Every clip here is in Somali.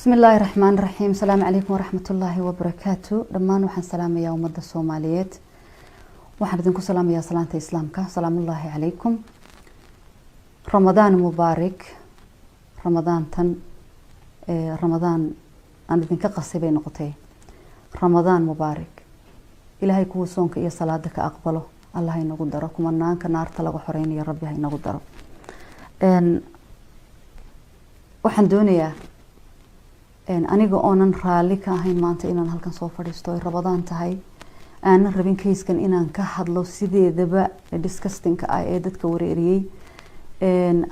بسم الله الرحمن الرحيم. السلام عليكم ورحمة الله وبركاته. دمان وحن سلام يا أمة الصوماليات وحن بدنكم سلام يا صلاة إسلامك. سلام الله عليكم. رمضان مبارك. رمضان أنا بدنك قصيبة نقطة. رمضان مبارك. إلهي كو صونك يا صلاتك أقبله. الله ينقدركم أنك نار تلقى حرين يا ربي هينقدرك. وحن دنيا aniga oonan raali ka ahayn maanta inaan halkan soo fadhiisto ay Ramadaan tahay aan rabin kayskan inaan ka hadlo sideedaba disgusting-ka ee dadka wareeriyay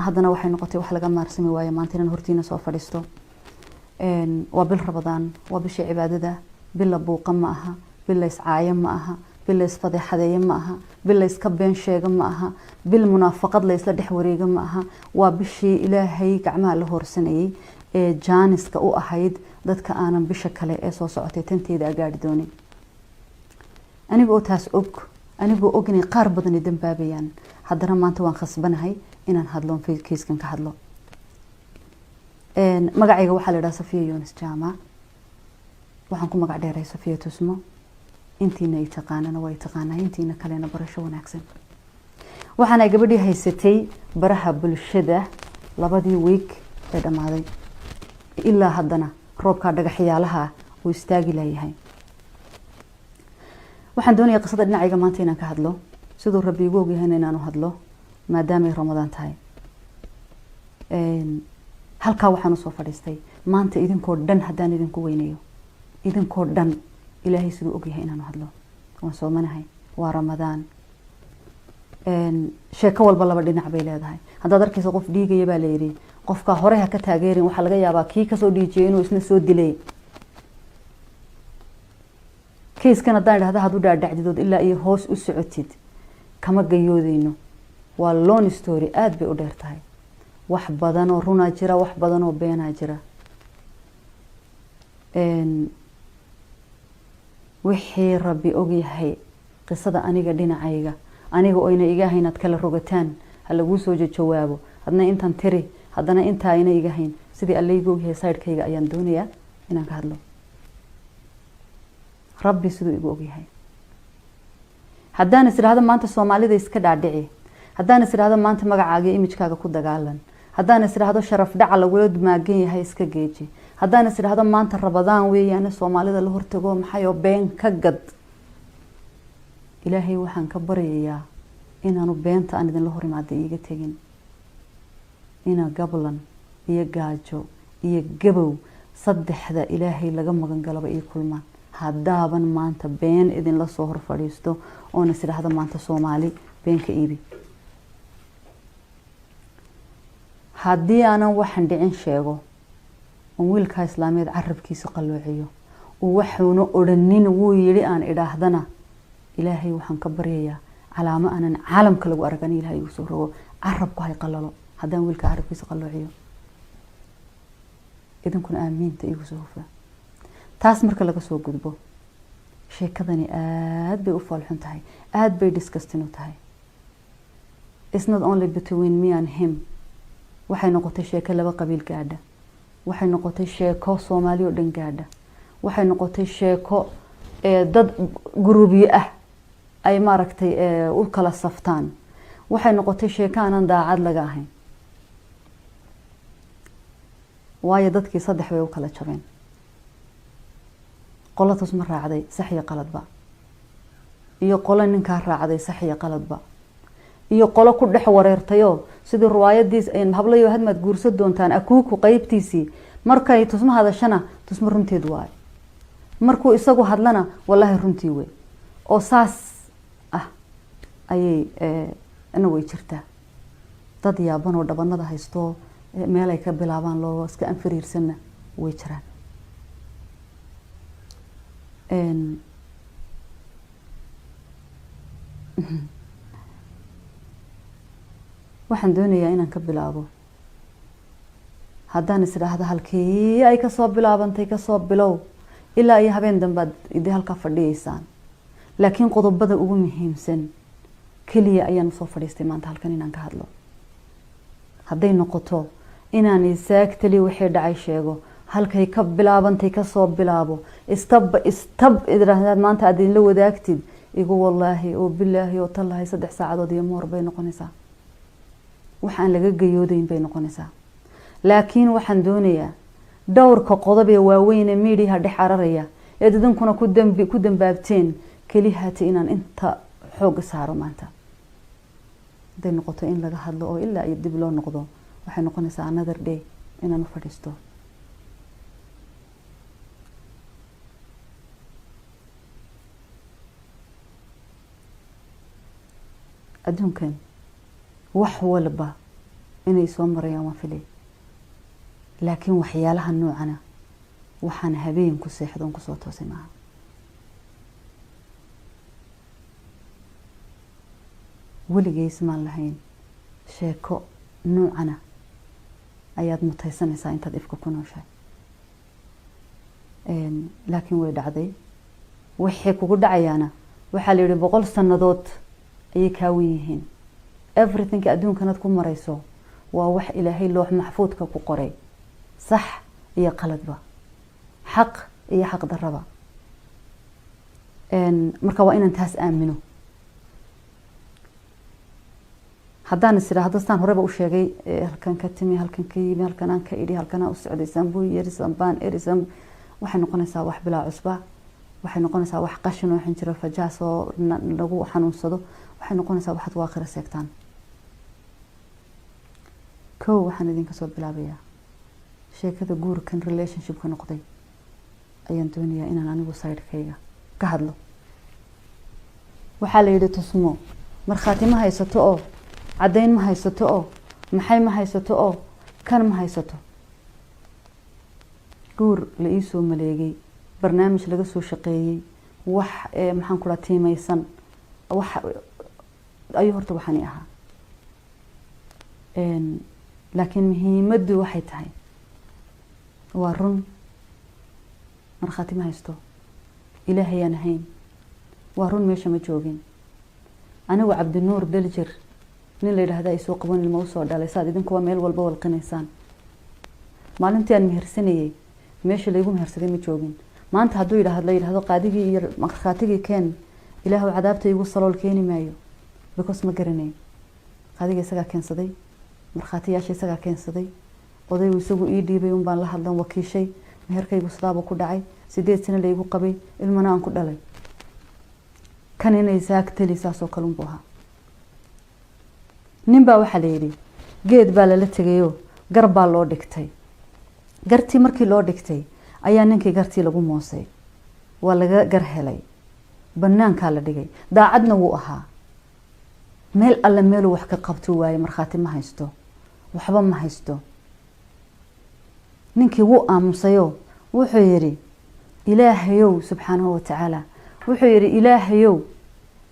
haddana waxay noqotay wax laga maarsami waayo maanta inaan hortiina soo fadhiisto waa bil Ramadaan waa bishii cibaadada bil buuqa ma aha bil iscaaya ma aha bil isfadeexadeeya ma aha bil iska been sheega ma aha bil munaafaqad la isla dhex wareega ma aha waa bishii Ilaahay gacmaha la horsanayay jaaniska u ahayd dadka aanan bisha kale ee soo socotay tanteeda gaari doonin aniga oo taas og inay qaar badan dambaabayaan haddana maanta waan khasbanahay inaan hadlo kiiskan ka hadlo magacayga waxaa la yiraahdaa Safiya Yunus Jaamac waxaan ku magac dheeray Safiya Tusmo intiina ay taqaanana way taqaanaa intiina kalena barasho wanaagsan waxaan ay gabadhii haysatay baraha bulshada labadii week ee dhamaaday ilaa haddana roobka dhagaxyaalaha uu istaagi leeyahay waxaan doonayaa qisada dhinacayga maanta inaan ka hadlo sidoo rabbi igu ogyahay inaan u hadlo maadaama ay Ramadaan tahay halka waxaan soo fadhiistay maanta idinkoo dhan haddaan idinku weynayo idinkoo dhan Ilaahay sidoo ogyahay inaan u hadlo waan soomanahay waa Ramadaan sheeko walba laba dhinac bay leedahay haddaad arkayso qof dhiigaya baa leeyahay qofka hore ha ka taageerin waxa laga yaabaa kii ka soo dhiijay inuu isna soo dilay kiiskan haddaan idhaahdo hadu dhaadhacdidood ilaa iyo hoos u socotid kama gayoodeyno waa long story aad bay u dheer tahay wax badan oo runa jira wax badan oo beenaa jira wixii rabbi ogyahay qisada aniga dhinacayga aniga oo ina iga haynad kala rogataan ha lagu soo jawaabo hadna intan tiri haddana inta ayna iga hayn sidii Allaygu ogyahay side-kayga ayaan doonayaa inaan ka hadlo rabbi sidoo igu ogyahay haddaan isiraahdo maanta Soomaalida iska dhaadhici haddaan isiraahdo maanta magacaaga image-kaaga ku dagaalan haddaan isiraahdo sharaf dhaca lagu maagan yahay iska geeji haddaan isiraahdo maanta Ramadaan weeyaan Soomaalida la hortago maxay oo been ka gad Ilaahay waxaan ka baryayaa inaanu beenta aan idin la hor imaado iiga tagin ina gablan iyo gaajo iyo gabow saddexda Ilaahay laga magan galaba iyo kulmaan haddaaban maanta been idin la soo hor fadhiisto oo nasiraahdo maanta Soomaali beenka iibi haddii aanan waxan dhicin sheego oo wiilka islaameed carabkiisa qalloociyo oo waxuuna odhanin wuu yiri aan idhaahdana Ilaahay waxaan ka baryayaa calaamo aanan caalamka lagu aragani Ilaahay uu soo rogo carabku hay qalalo haddaan wiilka carabkiisa qalloociyo idinkuna aamiinta igu soo hufaa taas marka laga soo gudbo sheekadani aad bay u falxun tahay aad bay disgusting u tahay it's not only between me and him waxay noqotay sheeko laba qabiil gaadha waxay noqotay sheeko Soomaali oo dhan gaadha waxay noqotay sheeko dad guruubiye ah ay maaragtay u kala saftaan waxay noqotay sheeko aan daacad laga ahayn waayo dadkii saddex way u kala jabeen qolo tusma raacday sax iyo qaladba iyo qolo ninka raacday sax iyo qaladba iyo qolo ku dhex wareertayo sidii riwaayadiis ay hablayo hadmad guurso doontaan akuuku qaybtiisi markay tusma hadashana tusma runteed waay markuu isagu hadlana wallahi runtii way oo saas ayay ana way jirtaa dad yaaban oo dhabanada haysto meel ay ka bilaabaan loo iska anfariirsana way jiraan waxaan doonayaa inaan ka bilaabo haddaan isiraahdo halkii ay ka soo bilaabantay ka soo bilow ilaa iyo habeen dambe idii halka fadhiyeysaan laakiin qodobada ugu muhiimsan kaliya ayaan soo fadhiistay maanta halkan inaan ka hadlo hadday noqoto inaan exactly wixii dhacay sheego halkay ka bilaabantay ka soo bilaabo istab idraahdaad maanta aad la wadaagtid igu wallaahi oo bilaahi oo tallahi 3 saacadood iyo moor bay noqonaysaa waxaan laga gayoodayn bay noqonaysaa laakiin waxaan doonayaa dhowrka qodob ee waaweyn ee media dhex araraya ee dadankuna ku dambaabteen kaliyaati inaan inta xoog saaro maanta haday noqoto in laga hadlo oo ilaa iyo dib loo noqdo waxay noqonaysaa another day inaan u fadhiisto adduunkan wax walba inay soo marayaan waan filay laakiin waxyaalaha noocana waxaan habeen ku seexdoon kusoo toosay maaha weligeys maan lahayn sheeko noocana ayaad mutaysanaysaa intaad ifka ku nooshahay laakiin way dhacday wixii kugu dhacayaana waxaa la yidhi 100 sannadood ayay kaawan yihiin everything adduunkanaad ku marayso waa wax ilaahay loox maxfuudka ku qoray sax iyo qaladba xaq iyo xaq darraba marka waa inaan taas aamino haddaan isiraahdo staan horeba u sheegay halkan ka timi halkan ka yimi halkan aan ka idhi halkan aan u socday sambu yarisan baan erisan waxay noqonaysaa wax bilaa cusba waxay noqonaysaa wax qashin oo xinjiro fajaas oo lagu xanuunsado waxay noqonaysaa waxaad waakhira seegtaan kow waxaan idinka soo bilaabayaa sheekada guurkan relationship ka noqday ayaan doonayaa inaan anigu side-kayga ka hadlo waxaa la yidhi tusmo markhaati ma haysato oo caddayn ma haysato oo maxay ma haysato oo kan ma haysato guur la ii soo maleegay barnaamij laga soo shaqeeyey wax maxaan kula tiimaysan wax ayuu horta waxani ahaa laakiin muhiimaddu waxay tahay waa run markhaati ma haysto ilaahay aan ahayn waa run meesha ma joogin anigu cabdinuur daljir nin la yidhaahdaa isoo qaban ilma usoo dhalay saad idinkuwa meel walba walqinaysaan maalintii aan mehersanayay meesha laygu mehersaday ma joogin maanta hadduu la yidhaahdo qaadigii iyo markhaatigii keen ilaahu cadaabta igu salool keeni maayo because ma garanayn qaadiga isagaa keensaday markhaatiyaasha isagaa keensaday odaygu isagu ii dhiibay un baan la hadlan wakiishay meherkaygu sidaaba ku dhacay 8 sano laygu qabay ilmana aan ku dhalay kan inay saagtali saasoo kale unbuu ahaa nin baa waxaa la yidhi geed baa lala tegayo gar baa loo dhigtay gartii markii loo dhigtay ayaa ninkii gartii lagu moosay waa laga gar helay banaankaa la dhigay daacadna wuu ahaa meel alle meeluu wax ka qabto waaye markhaati ma haysto waxba ma haysto ninkii wuu aamusayo wuxuu yidhi ilaahayow subxaanahu watacaala wuxuu yidhi ilaahayow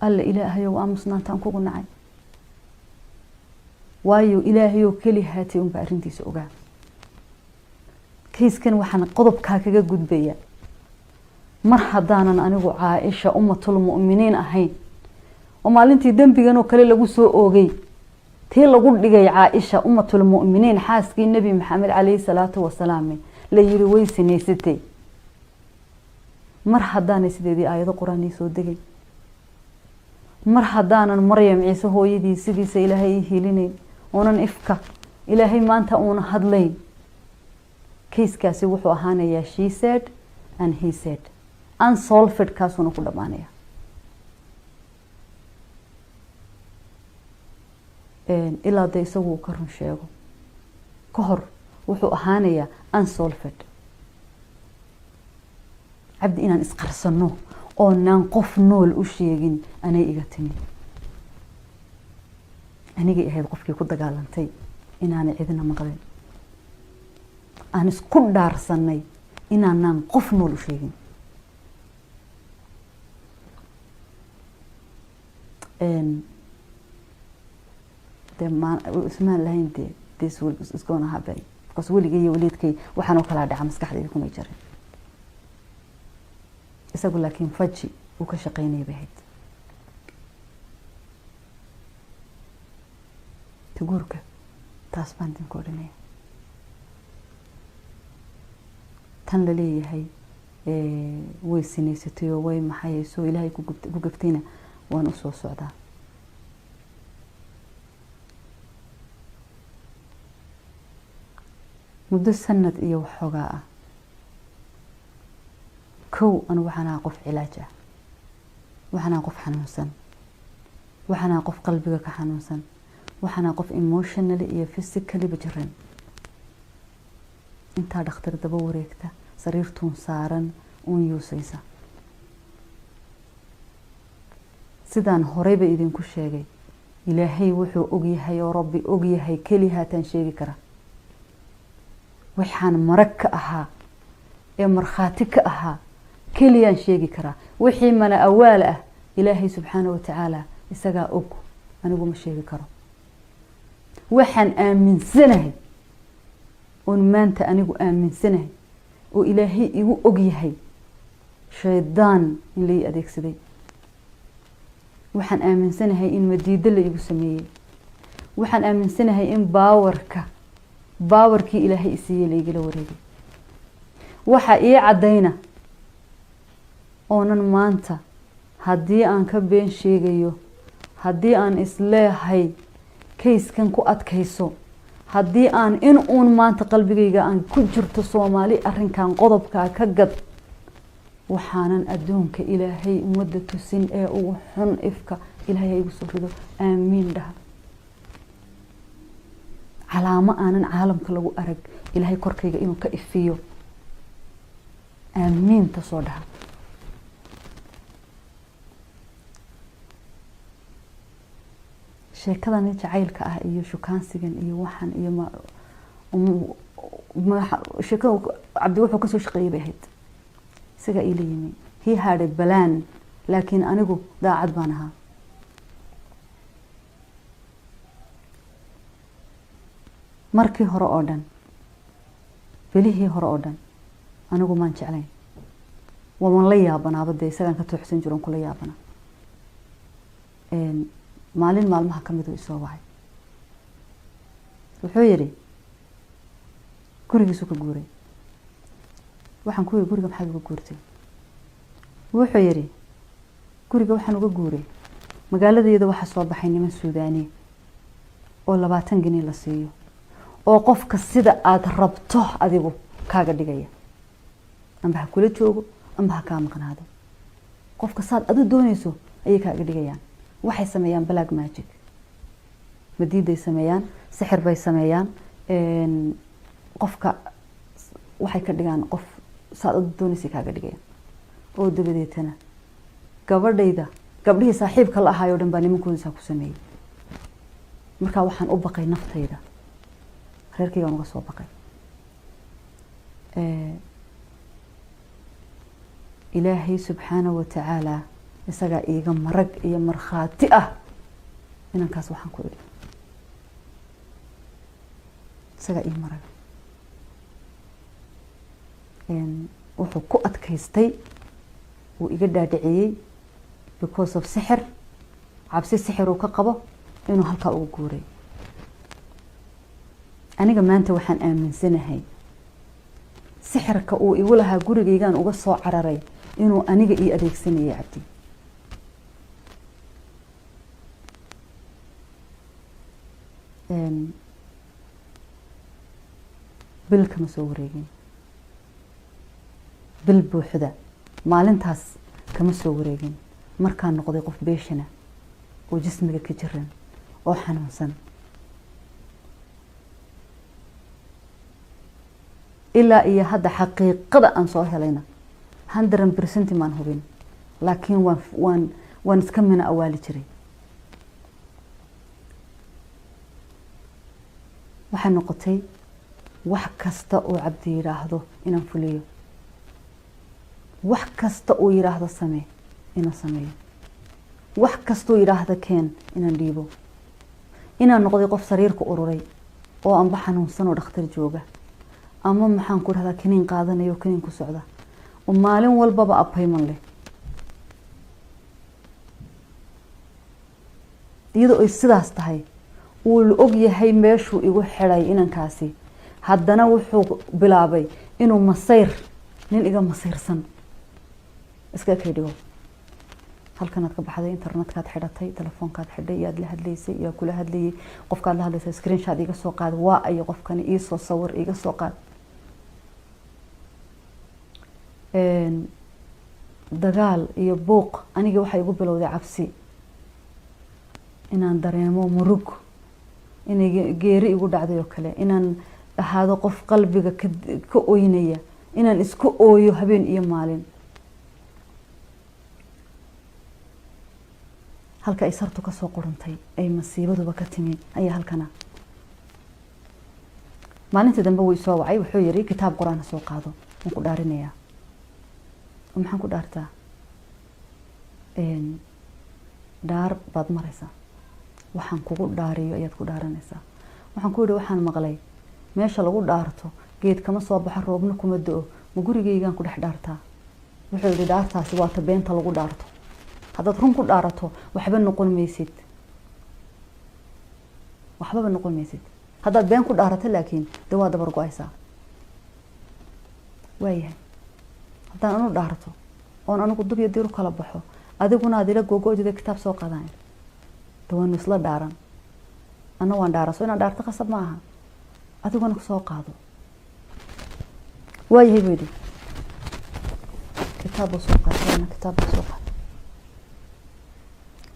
alle ilaahayow aamusnaantaan kugu nacay waayo ilaahayow keli haatay unbaa arrintiisa ogaa kiiskan waxaan qodobkaa kaga gudbaya mar haddaanan anigu caaisha ummatul mu'miniin ahayn oo maalintii dembigan oo kale lagu soo oogay tii lagu dhigay caaisha ummatul mu'miniin xaaskii nabi maxamed calayhi salaatu wasalaam la yiri way sinaysatay mar haddaanay sideedii aayado quraan soo degay mar haddaanan maryam ciise hooyadii sidiisa ilaahay hiilinayn oonan ifka ilaahay maanta uuna hadlayn kiiskaasi wuxuu ahaanayaa she said and he said unsolved kaasuna ku dhamaanaya ilaa de isagu ka run sheego ka hor wuxuu ahaanayaa unsolved cabdi inaan isqarsano oo naan qof nool u sheegin anay iga timi anigay ahayd qofkii ku dagaalantay inaanay cidina maqlin aan isku dhaarsanay inaanaan qof nool u sheegin ismaan lahayn de this is gonna happen because weligay iyo waliidkay waxaanoo kalaa dhaca maskaxdayda kumay jarin isagu laakiin faji uu ka shaqaynaya bay ahayd guurka taas baan idinku odhanaya tan la leeyahay way sinaysatay oo way maxay soo ilaahay ku gaftayna waan u soo socdaa. muddo sanad iyo waxoogaa ah kow anu waxaan qof cilaaj ah, waxaan qof xanuunsan, waxaan qof qalbiga ka xanuunsan, waxaan qof emotionally iyo physically bajiran. inta dhakhtar daba wareegta sariirtuun saaran uun yuusaysa. sidaan horeyba idinku sheegay ilaahay wuxuu og yahay oo rabbi og yahay kaliya haataan sheegi kara. waxaan marag ka ahaa ee markhaati ka ahaa keliyaan sheegi karaa. wixii mana awaal ah ilaahay subxaanahu wa tacaala isagaa og, anigu ma sheegi karo. waxaan aaminsanahay oon maanta anigu aaminsanahay oo ilaahay igu og yahay shaydaan in la ii adeegsaday. waxaan aaminsanahay in madiido la igu sameeyey. waxaan aaminsanahay in baawarkii ilaahay isiiyey la igala wareegay. waxa ii caddayna oonan maanta haddii aan ka been sheegayo, haddii aan isleehay kayskan ku adkayso, haddii aan in uun maanta qalbigayga aan ku jirto Soomaali arrinkan qodobkaa ka gad, waxaanan adduunka ilaahay ummadda tusin ee ugu xun ifka ilaahay igu soo rido. aamiin dhaha. calaamo aanan caalamka lagu arag ilaahay korkayga inuu ka ifiyo. aamiinta soo dhaha. sheekadan jacaylka ah iyo shukaansigan iyo waxan iyo sheekada cabdi wuxuu kasoo shaqeeyay bay ahayd isaga ila yimi. he had a plan, laakiin anigu daacad baan ahaa. markii hore oo dhan, bilihii hore oo dhan anigu maan jeclayn. waan la yaabanaaba dee isagaan ka tooxsan jiroon kula yaabana. maalin maalmaha ka mid uu isoo wacay. wuxuu yidhi gurigiisu ka guuray. waxaan ku yidhi guriga maxaad uga guurtay? wuxuu yidhi guriga waxaan uga guuray magaaladeeda waxaa soo baxay niman Suudaani oo 20 gini la siiyo oo qofka sida aad rabto adigu kaaga dhigaya. amba ha kula joogo amba ha kaa maqnaado. qofka saad adu doonayso ayay kaaga dhigayaan. waxay sameeyaan black magic. madiiday sameeyaan, sixir bay sameeyaan. qofka waxay ka dhigaan qof saad adu doonayso kaaga dhigayaan. oo dabadeetana gabdhihii saaxiibka la ahaayo dhan baa nimankoodiisa ku sameeyay. markaa waxaan u baqay naftayda, reerkaygaan uga soo baqay. ilaahay subxaanahu wa tacaala isagaa iiga marag iyo markhaati ah inankaas waxaan ku idhi. isagaa ii marag. wuxuu ku adkaystay, wuu iga dhaadhiciyey because of sixir, cabsi sixir uu ka qabo inuu halkaa ugu guuray. aniga maanta waxaan aaminsanahay sixirka uu igu lahaa gurigaygaan uga soo cararay inuu aniga ii adeegsanayay cabdi. bil kama soo wareegin. bil buuxda maalintaas kama soo wareegin. markaan noqday qof beeshana oo jismiga ka jiran oo xanuunsan. ilaa iyo hadda xaqiiqada aan soo helayna 100% maan hubin, laakiin waan iska mina awaali jiray. waxay noqotay wax kasta oo cabdi yiraahdo inaan fuliyo. wax kasta oo yiraahdo samee inaan sameeyo. wax kasta oo yiraahdo keen inaan dhiibo. inaan noqday qof sariirka ururay oo aan xanuunsan oo dhakhtar jooga, ama maxaan ku rahdaa kaniin qaadanayo kaniin ku socda oo maalin walbaba appointment leh. iyadoo ay sidaas tahay uu la og yahay meeshuu igu xidhay inankaasi, haddana wuxuu bilaabay inuu masayr nin iga masiirsan iska kaydhigo halkanaad ka baxday internetkaad xidhatay telefoonkaad xidhay iyaad la hadlaysay iyaa kula hadlayay qofkaad la hadlaysay screenshot iga soo qaad waa ayo qofkani ii soo sawir iga soo qaad dagaal iyo buuq aniga waxay igu bilowday cabsi inaan dareemo murug inay geeri igu dhacday oo kale inaan ahaado qof qalbiga ka ooynaya inaan isku ooyo habeen iyo maalin halka ay sartu ka soo qurantay ay masiibaduba ka timi ayaa halkana maalintii dambe wuu soo wacay wuxuu yiri kitaab quraan soo qaado waan ku dhaarinayaa maxaan ku dhaartaa dhaar baad maraysaa waxaan kugu dhaariyo ayaad ku dhaaranaysaa waxaan ku yiri waxaan maqlay meesha lagu dhaarto geed kama soo baxo roobna kuma da'o ma gurigeygaan ku dhex dhaartaa wuxuu yiri dhaartaasi waa ta beenta lagu dhaarto haddaad run ku dhaarato waxba noqon maysid waxba noqon maysid haddaad been ku dhaarato laakiin de waa dabar go'aysaa waayahay haddaan anu dhaarto oon anigu dub iyo diru kala baxo adiguna aad ila gogoodida kitaab soo qaadaan de waanu isla dhaaran ana waan dhaaraso inaan dhaarto qasab ma aha adiguna soo qaado waayahay buu yidhi kitaab soo qaadana kitaab soo qaad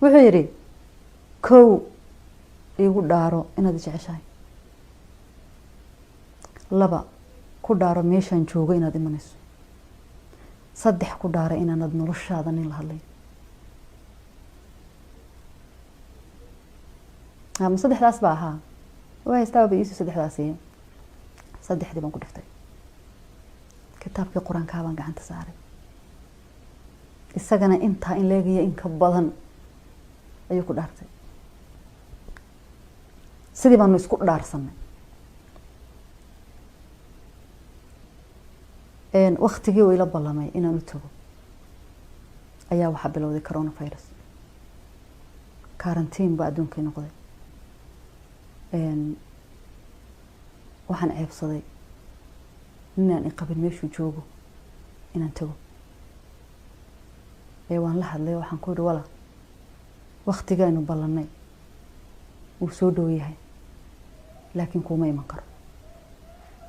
wuxuu yidhi kow igu dhaaro inaad jeceshahay laba ku dhaaro meeshaan joogo inaad imanayso saddex ku dhaaro inaanad noloshaada nin la hadlay ama saddexdaas baa ahaa waa haystaa ba iisu saddexdaasi saddexdii baan ku dhiftay kitaabkii quraanka baan gacanta saaray isagana intaa in leegaya in ka badan ayuu ku dhaartay sidii baanu isku dhaarsanay waqtigii uu ila ballamay inaan u tago ayaa waxaa bilowday coronavirus quarantine baa adduunkii noqday waxaan ceebsaday inaan iqabin meeshuu joogo inaan tago waan la hadlay waxaan ku yidhi wala waqtigaanu ballanay wuu soo dhow yahay laakiin kuma iman karo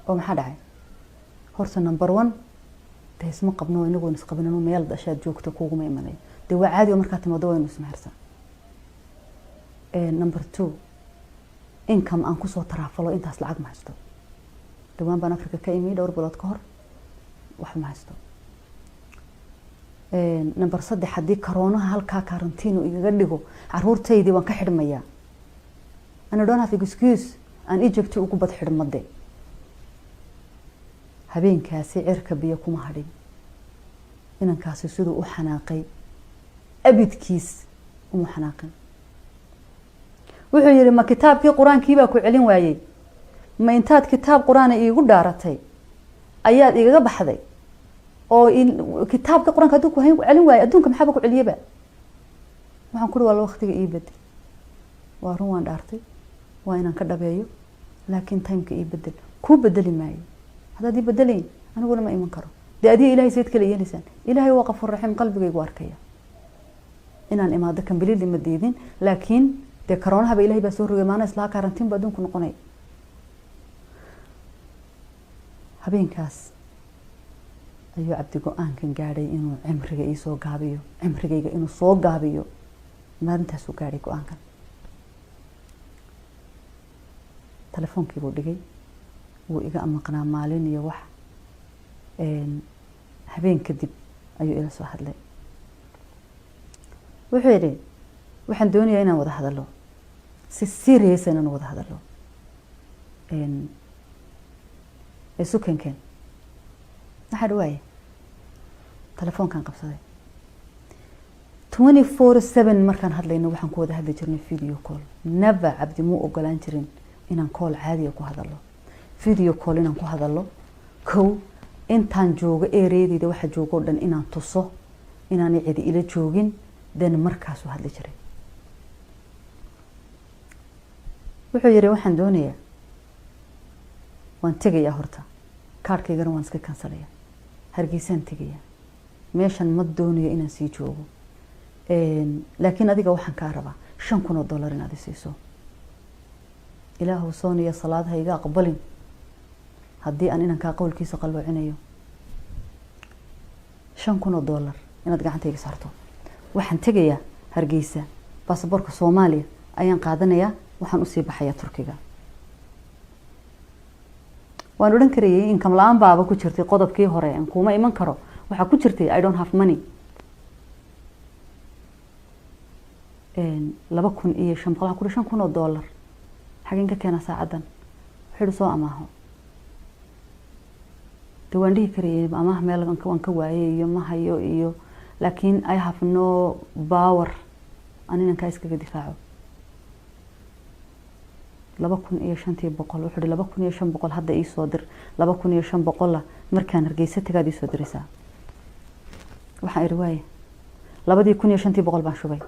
oo maxaa dhacay horta number 1 de isma qabno inagu isqabnano meel dashaad joogto kuuguma imanayo de waa caadi markaa timaado waynu ismaharsan number 2 income aan ku soo taraafalo intaas lacag ma haysto dhawaan baan Afrika ka imi dhowr bilood ka hor wax ma haysto number 3 hadii corona halka quarantine igaga dhigo caruurtaydi waan ka xidhmayaa ana don't have excuse aan Egypt ugu bad xidhmade habeenkaasi cirka biyo kuma hadhin inankaasi sidoo u xanaaqay abidkiis uma xanaaqin wuxuu yiri ma kitaabkii quraankii baa ku celin waayay ma intaad kitaab quraan iigu dhaaratay ayaad igaga baxday oo in kitaabka quraanka adduunku hayn ku celin waayay adduunka maxaa ku celiyaba waxaan ku walaal waqtiga ii bedel waa run waan dhaartay waa inaan ka dhabeeyo laakiin timeka ii bedel ku bedeli maayo هذا بدلين أنا أقول ما إيمان كرو دي أدي إلهي سيد كل إنسان إلهي وقف الرحيم قلبي يجوار كيا إن أنا إما كان بليل المديدين لكن دي كرونها بإلهي بسور جمانا إصلاح كارنتين بدون كن قناي هبين كاس أيوة عبد القرآن كان قاعد إنه عمر جاي سو قابيو عمر جاي إنه صو قابيو ما أنت سو قاعد القرآن كان تلفون كيبورد جاي وإيجا أما قناة مالين يوح هبين كذب أيو إلى سو حد لي وحيري وحن دوني أنا وضح هذا له سيريس أنا وضح هذا له السكن كان أحد واي تلفون كان قبصدي 24/7 مركان هاد لينا وحن كود هاد جرني فيديو كول نبا عبد مو أقولان جرين إن كول عادي أكو هذا له فيديو كول إن كو هذا له كو إنتان جوج إيريدي ده واحد جوجو دن إن تصو إن أنا عدي إلى جوجين دن مركز وهاد جري وحيري وحن دونية وانتجي يا هرتا كاركي جرون سك كنسلية hargeysaan tegaya meeshan ma doonayo inaan sii joogo laakiin adiga waxaan kaa rabaa $5,000 inaad i siiso ilaahu sooniya salaad ha iga aqbalin haddii aan inankaa qowlkiisa qalloocinayo $5,000 inaad gacantayga saarto waxaan tegayaa hargeysa baasaboorka Soomaaliya ayaan qaadanayaa waxaan u sii baxayaa Turkiga waan oran karayay in kamlaan baaba ku jirtay qodobkii hore aan kuma iman karo waxa ku jirtay I don't have money 2,500 $5,000 xageen ka keena saacadan wuxuu soo amaaho waan dhihi karayay amaah meel waan ka waayay iyo ma hayo iyo laakiin I have no power anina ka iskaga difaaco 2,500 wuxuu 2,500 hadda ii soo dir 2,500 markaan hargeysa tagaad ii soo diraysaa waxaan riwaayay 2,500 baan shubay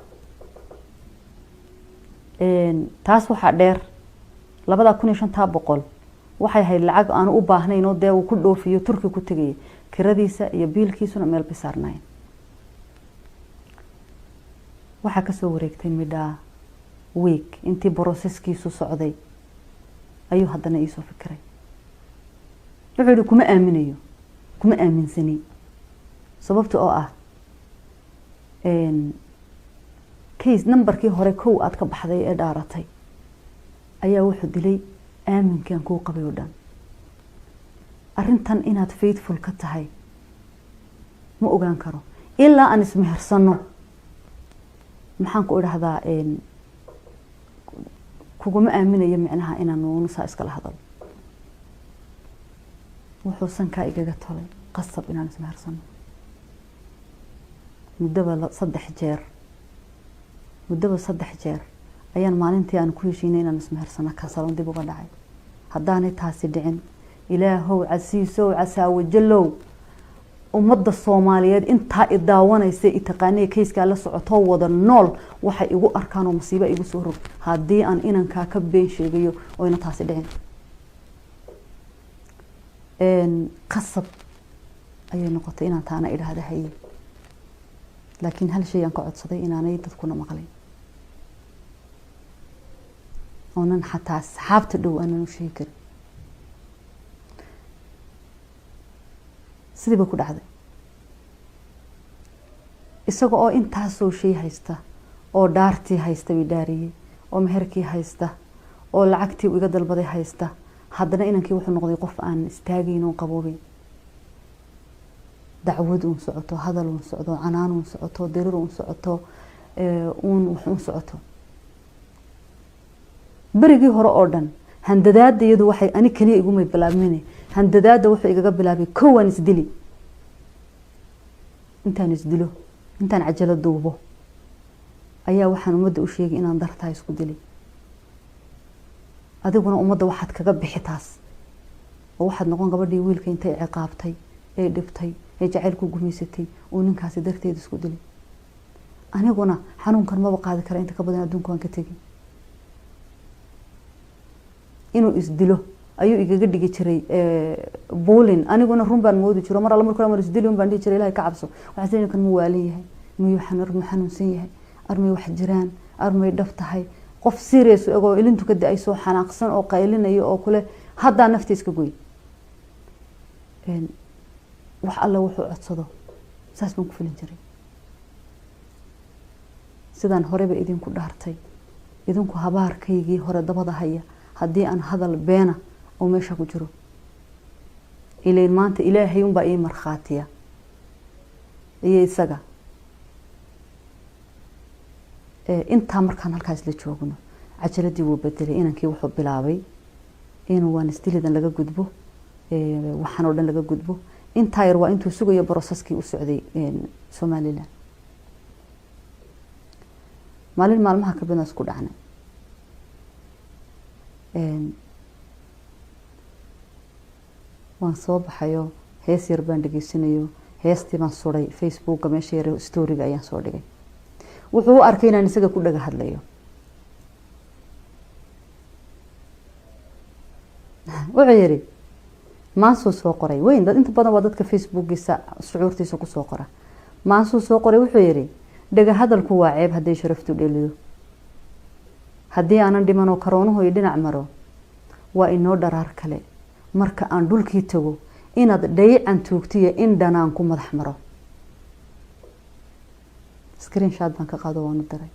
taas waxa dheer 2,500 waxay ahayd lacag aan u baahnayn oo dee uu ku dhoofiyo Turki ku tagay kiradiisa iyo biilkiisuna meel bisaarnayn waxa ka soo wareegtay midha week intii processkiisu socday ayuu haddana ii soo fikiray wuxuu kuma aaminsani sababta oo ah case numberkii hore kow aad ka baxday ee dhaaratay ayaa wuxuu dilay aaminkan ku qabay oo dhan arintan inaad faithful ka tahay ma ogaan karo ilaa aan ismehersano maxaan ku idhaahdaa kuguma aaminayo micnaha inaan nuunusa iskala hadalo wuxuu sankaa igaga tolay qasab inaan ismehersano muddo 3 jeer ayaan maalintii aan ku heshiinay inaan ismehersano ka salon dib uga dhacay haddaanay taasi dhicin ilaahow casiisow casaawo jallow ummadda Soomaaliyeed inta i daawanaysa i taqaanay kayska la socoto wada nool waxay igu arkaan oo masiibo igu soo rog haddii aan inanka ka been sheegayo oo ina taasi dhicin qasab ayay noqotay inaan taana idhaahdo haye laakiin hal shay aan ka codsaday inaanay dadkuna maqlin oonan xataa asxaabta dhow aanan u sheegi karin sidii ku dhacday isaga oo intaasoo shay haysta oo dhaartii haysta widaariyay oo meherkii haysta oo lacagtii iga dalbaday haysta haddana inankii wuxuu noqday qof aan istaagin oo qaboobin dacwad uu socoto hadal uu socdo canaan uu socoto dirir uu socoto wuxuu socoto بريجي هراء أردن هنددات يدو واحد أنا كني يقوم يبلغني هنددات ده واحد يجا بلغي كوا نسدلي أنت نسدله أنت عجلة دوبه أيه واحد ومد وشيء إن أندرت هاي سكدلي هذا قلنا ومد واحد كجب بحتاس وواحد نقول قبل يقول كأنت عقابتي إيه دبتي إيه جعلكوا جميستي ونكاس درتي تسكدلي أنا قلنا حنون كان ما بقى ذكر أنت كبدنا دونكم كتيجي inuu isdilo ayuu igaga dhigi jiray bowling aniguna run baan moodi jiro mar alla markuu isdilo baan dhigi jiray ilaahay ka cabso waxa seen kan muwaali yahay miyuu xanuunsan yahay armay wax jiraan armay dhaf tahay qof serious oo ilintu ka daay soo xanaaqsan oo qaylinayo oo kule hadda naftiis ka gooy wax alla wuxuu codsado saas baan ku filin jiray sidaan horeba idinku dhaartay idinku habaarkaygii hore dabada haya haddii aan hadal beena oo meesha ku jiro ilaa maanta ilaahay un baa ii marxaatiya iyo isaga inta markaan halkaas la joogno cajaladii wuu bedelay inankii wuxuu bilaabay inuu waan isdilidan laga gudbo waxaan oo dhan laga gudbo inta yar waa intuu sugayo processkii u socday Soomaaliland maalmaha ka banaas ku dhacnay waan soo baxayo hees yar baan dhageysanayo heestii baan suray Facebook meesha yar story-ga ayaan soo dhigay wuxuu arkay inaan isaga ku dhaga hadlayo wuxuu yiri maansuu soo qoray weyn dad inta badan waa dadka facebookiisa shucuurtiisa kusoo qora. maansuu soo qoray wuxuu yidhi dhaga hadalku waa ceeb hadday sharaftu dhelido, haddii aanan dhimanoo karoonuhu i dhinac maro waa inoo dharaar kale, marka aan dhulkii tago inaad dhayican tuugtiya in dhanaan ku madax maro. screenshot baan ka qaado waanu daray.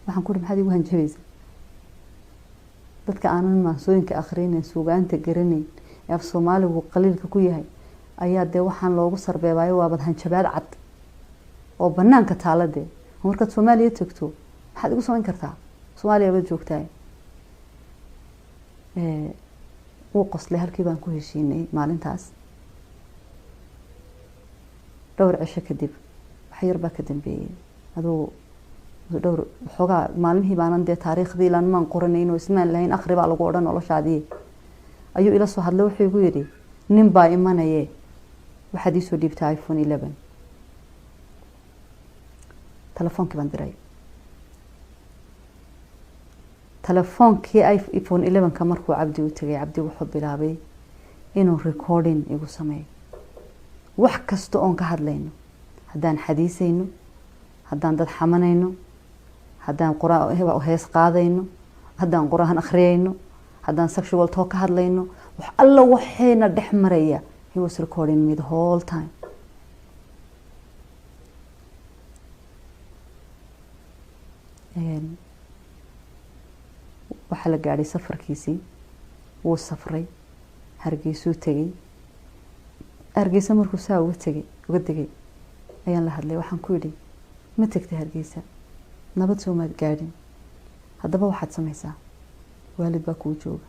waxaan ku ihi maxaad igu hanjabaysa? dadka aanan maansooyinka akhrinayn, suugaanta garanayn ee af soomaaligu qaliilka ku yahay ayaa dee waxaan loogu sarbeebaayo waabad hanjabaad cad oo banaanka taaladee. markaad Soomaaliya tagto maxaad igu samayn kartaa? Soomaaliya baad joogtaa. wuu qoslay, halkii baan ku heshiinay maalintaas. dhowr cisho kadib wax yar baa ka dambeeyay, aduu dhowr xogaa maalmihii baanan dee taariikhdii ilaan maan qoranayn oo ismaan lahayn, akhri baa lagu odhan noloshaadii. ayuu ila soo hadlay, wuxuu igu yidhi nin baa imanaye waxaad iisoo dhiibtaa iPhone 11. telefoonkii baan diray. telefoonkii iPhone 11 markuu cabdi u tagay, cabdi wuxuu bilaabay inuu recording igu sameeyo wax kasta oon ka hadlayno, haddaan xadiisayno, haddaan dad xamanayno, haddaan hees qaadayno, haddaan quraan akhriyayno, haddaan sexual talk ka hadlayno, wax alla waxayna dhex maraya. He was recording me the whole time. waxaa la gaadhay safarkiisii, wuu safray, Hargeysuu tegay. Hargeysa markuu saa uga degay ayaan la hadlay. waxaan ku yidhi ma tagtay Hargeysa? nabad soo maad gaadhin. haddaba waxaad samaysaa, waalid baa kuu jooga,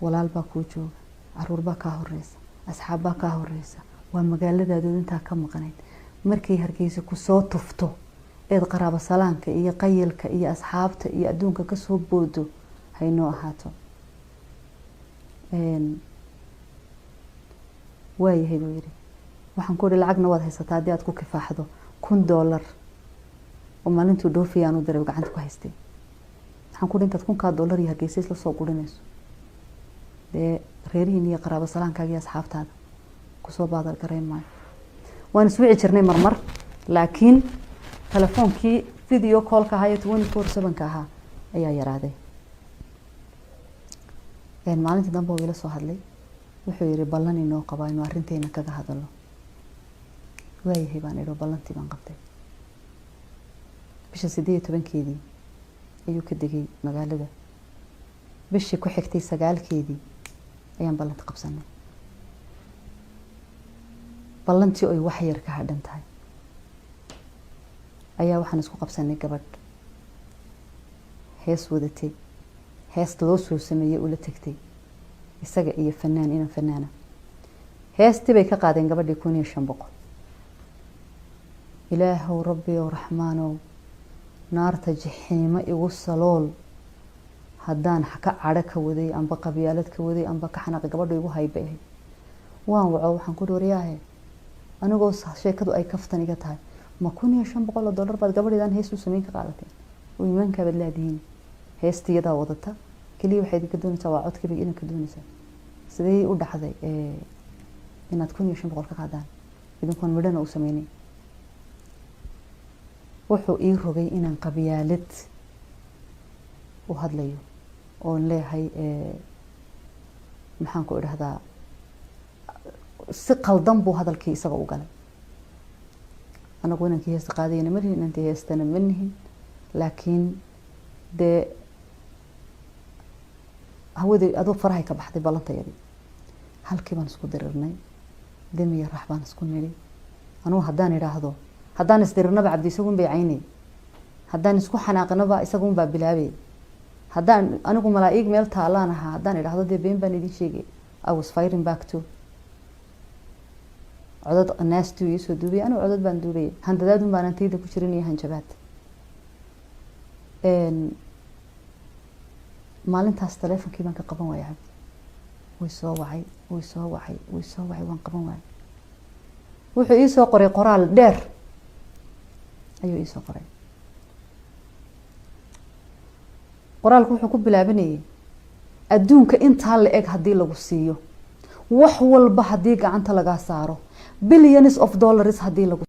walaal baa kuu jooga, caruur baa kaa horeysa, asxaab baa kaa horeysa, waa magaaladaadooda intaa ka maqnayd. markay Hargeysa ku soo tufto eed qaraabo salaanka iyo qayilka iyo asxaabta iyo adduunka ka soo boodo, haynoo ahaato. waayahay buu yidhi. waxaan ku ihi lacagna waad haysataa haddii aad ku kifaaxdo $1 oo maalintuu dhoofiyaan u diray gacanta ku haystay. waxaan ku ihi intaad $1,000 iyo Hargeysa isla soo gurinayso, dee reerihiin iyo qaraabo salaankaaga iyo asxaabtaada kusoo baadal garayn maayo. waan iswici jirnay marmar, laakiin telefoonkii video callka ahaa ee 24/7 ahaa ayaa yaraaday. maalintii dambe uu ila soo hadlay, wuxuu yidhi ballan inoo qabaa inuu arrinteena kaga hadalo. waayahay baan idho, ballantii baan qabtay. bisha 18keedii ayuu ka degay magaalada. bishii ku xigtay 9keedii ayaan ballanta qabsanay. ballantii oy wax yar ka hadhan tahay ayaa waxaan isku qabsanay gabadh hees wadatay, hees loo soo sameeyay ula tagtay isaga iyo fanaan inaan fanaana. heestii bay ka qaadeen gabadhii 1500. ilaahow rabbi oo raxmaanow naarta jaxiimo igu salool, haddaan ka cadho ka waday amba qabyaalad ka waday amba ka xanaaqay, gabadhu igu hayba ahayd. waan waco, waxaan ku dhooriyaahe anigoo sheekadu ay kaftan iga tahay, ma $1,500 baad gabadheedaan hees u sameyn ka qaadateen oo iimaankaabad laadihiin. heestiyadaa wadata, keliya waxaad idinka doonaysaa waa codkabig inaad ka doonaysaa. sidee u dhacday inaad $1,500 ka qaadaan idinkoon midhana u sameynay? wuxuu ii rogay inaan qabyaalad u hadlayo oon leeyahay maxaan ku idhahdaa, si qaldan buu hadalkii isaga u galay. anagu inankii heesta qaadayana ma lihin, inantii heestana ma nihin, laakiin dee hawadii adoo farahay ka baxday ballantayadii. halkii baan isku dirirnay, demi iyo rax baan isku nidhi. anugu haddaan idhaahdo, haddaan isdirirnaba cabdi isagun bay caynay, haddaan isku xanaaqnaba isagun baa bilaabay, haddaan anigu malaa'iig meel taalaan ahaa, haddaan idhaahdo dee been baan idin sheegay. I was firing back too. codad naastu ii soo duubay, anigu codad baan duubay, handadaadun baan antayda ku jirin iyo hanjabaad. maalintaas telefoonkii baan ka qaban waayay cabdi. way soo wacay waan qaban waayay. wuxuu ii soo qoray qoraal dheer ayuu ii soo qoray. qoraalku wuxuu ku bilaabanayay adduunka intaa la eg haddii lagu siiyo wax walba haddii gacanta laga saaro billions of dollars haddii lagu